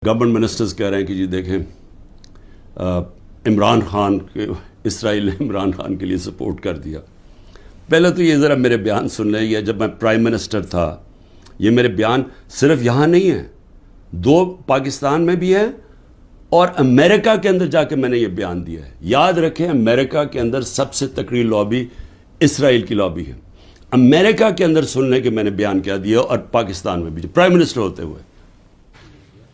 Government ministers کہہ رہے ہیں کہ جی دیکھیں عمران خان کے اسرائیل نے عمران خان کے لیے سپورٹ کر دیا. پہلے تو یہ ذرا میرے بیان سن لیں. یہ جب میں پرائم منسٹر تھا یہ میرے بیان صرف یہاں نہیں ہیں, 2 پاکستان میں بھی ہے اور امریکہ کے اندر جا کے میں نے یہ بیان دیا ہے. یاد رکھیں امریکہ کے اندر سب سے تکڑی لابی اسرائیل کی لابی ہے. امریکہ کے اندر سن لیں کہ میں نے بیان کیا دیا اور پاکستان میں بھی پرائم منسٹر ہوتے ہوئے.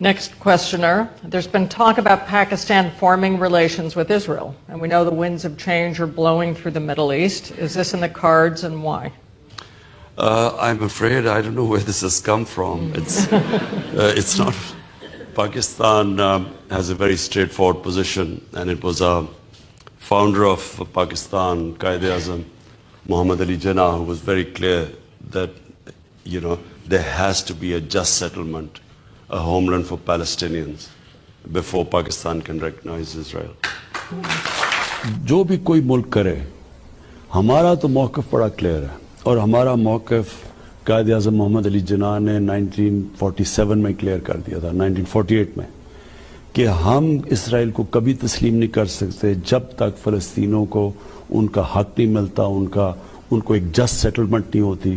Next questioner. There's been talk about Pakistan forming relations with Israel, and we know the winds of change are blowing through the Middle East. Is this in the cards, and why? I'm afraid I don't know where this has come from. It's not. Pakistan has a very straightforward position, and it was a founder of Pakistan, Quaid-e-Azam, Muhammad Ali Jinnah, who was very clear that, there has to be a just settlement, a homeland for Palestinians before Pakistan can recognize Israel. جو بھی کوئی ملک کرے, ہمارا تو موقف بڑا clear ہے, اور ہمارا موقف قائد اعظم محمد علی جناح نے 1947 میں کلیئر کر دیا تھا, 1948 میں, کہ ہم اسرائیل کو کبھی تسلیم نہیں کر سکتے جب تک فلسطینوں کو ان کا حق نہیں ملتا, ان کو ایک جسٹ سیٹلمنٹ نہیں ہوتی.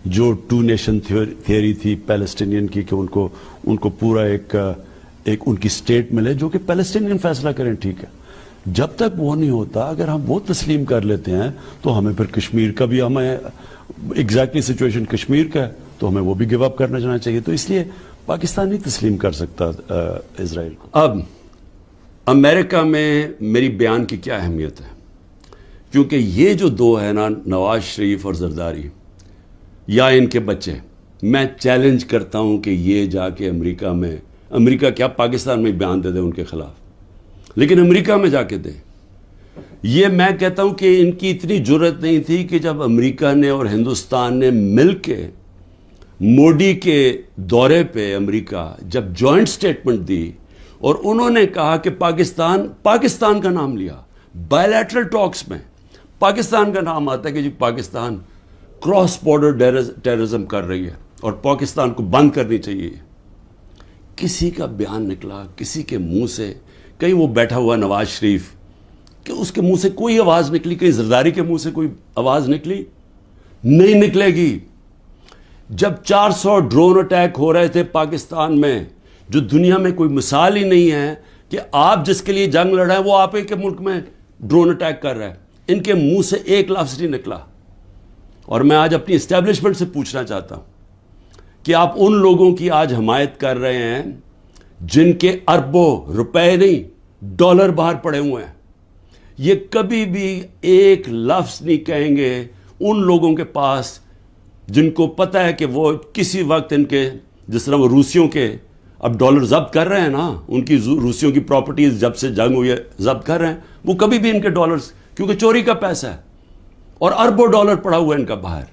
جو 2 نیشن تھیوری تھی پیلسٹینین کی کہ ان کو پورا ایک ان کی سٹیٹ ملے جو کہ پیلسٹینین فیصلہ کریں, ٹھیک ہے. جب تک وہ نہیں ہوتا, اگر ہم وہ تسلیم کر لیتے ہیں تو ہمیں پھر کشمیر کا بھی, ہمیں ایگزیکٹلی سچویشن کشمیر کا ہے تو ہمیں وہ بھی گیو اپ کرنا جانا چاہیے. تو اس لیے پاکستان نہیں تسلیم کر سکتا اسرائیل کو. اب امریکہ میں میری بیان کی کیا اہمیت ہے, کیونکہ یہ جو 2 ہیں نا, نواز شریف اور زرداری یا ان کے بچے, میں چیلنج کرتا ہوں کہ یہ جا کے امریکہ کیا پاکستان میں بیان دے دے ان کے خلاف, لیکن امریکہ میں جا کے دے. یہ میں کہتا ہوں کہ ان کی اتنی جرت نہیں تھی کہ جب امریکہ نے اور ہندوستان نے مل کے موڈی کے دورے پہ امریکہ جب جوائنٹ سٹیٹمنٹ دی اور انہوں نے کہا کہ پاکستان کا نام لیا, بائیلیٹرل ٹاکس میں پاکستان کا نام آتا ہے کہ جی پاکستان کراس بارڈر ٹیررزم کر رہی ہے اور پاکستان کو بند کرنی چاہیے. کسی کا بیان نکلا کسی کے منہ سے, کہیں وہ بیٹھا ہوا نواز شریف کہ اس کے منہ سے کوئی آواز نکلی, کہیں زرداری کے منہ سے کوئی آواز نکلی؟ نہیں نکلے گی. جب 400 ڈرون اٹیک ہو رہے تھے پاکستان میں, جو دنیا میں کوئی مثال ہی نہیں ہے کہ آپ جس کے لیے جنگ لڑ رہے ہیں وہ آپ کے ملک میں ڈرون اٹیک کر رہے ہیں, ان کے منہ سے ایک لفظ نہیں نکلا. اور میں آج اپنی اسٹیبلشمنٹ سے پوچھنا چاہتا ہوں کہ آپ ان لوگوں کی آج حمایت کر رہے ہیں جن کے اربوں روپے نہیں ڈالر باہر پڑے ہوئے ہیں. یہ کبھی بھی ایک لفظ نہیں کہیں گے ان لوگوں کے پاس جن کو پتہ ہے کہ وہ کسی وقت ان کے, جس طرح وہ روسیوں کے اب ڈالر ضبط کر رہے ہیں نا, ان کی روسیوں کی پراپرٹیز جب سے جنگ ہوئی ہے ضبط کر رہے ہیں, وہ کبھی بھی ان کے ڈالرز, کیونکہ چوری کا پیسہ ہے اور اربوں ڈالر پڑا ہوا ہے ان کا باہر,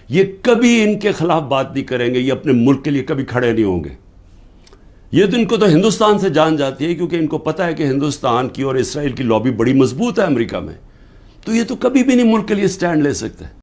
یہ کبھی ان کے خلاف بات نہیں کریں گے, یہ اپنے ملک کے لیے کبھی کھڑے نہیں ہوں گے. یہ تو ان کو تو ہندوستان سے جان جاتی ہے کیونکہ ان کو پتہ ہے کہ ہندوستان کی اور اسرائیل کی لابی بڑی مضبوط ہے امریکہ میں, تو یہ تو کبھی بھی نہیں ملک کے لیے سٹینڈ لے سکتے.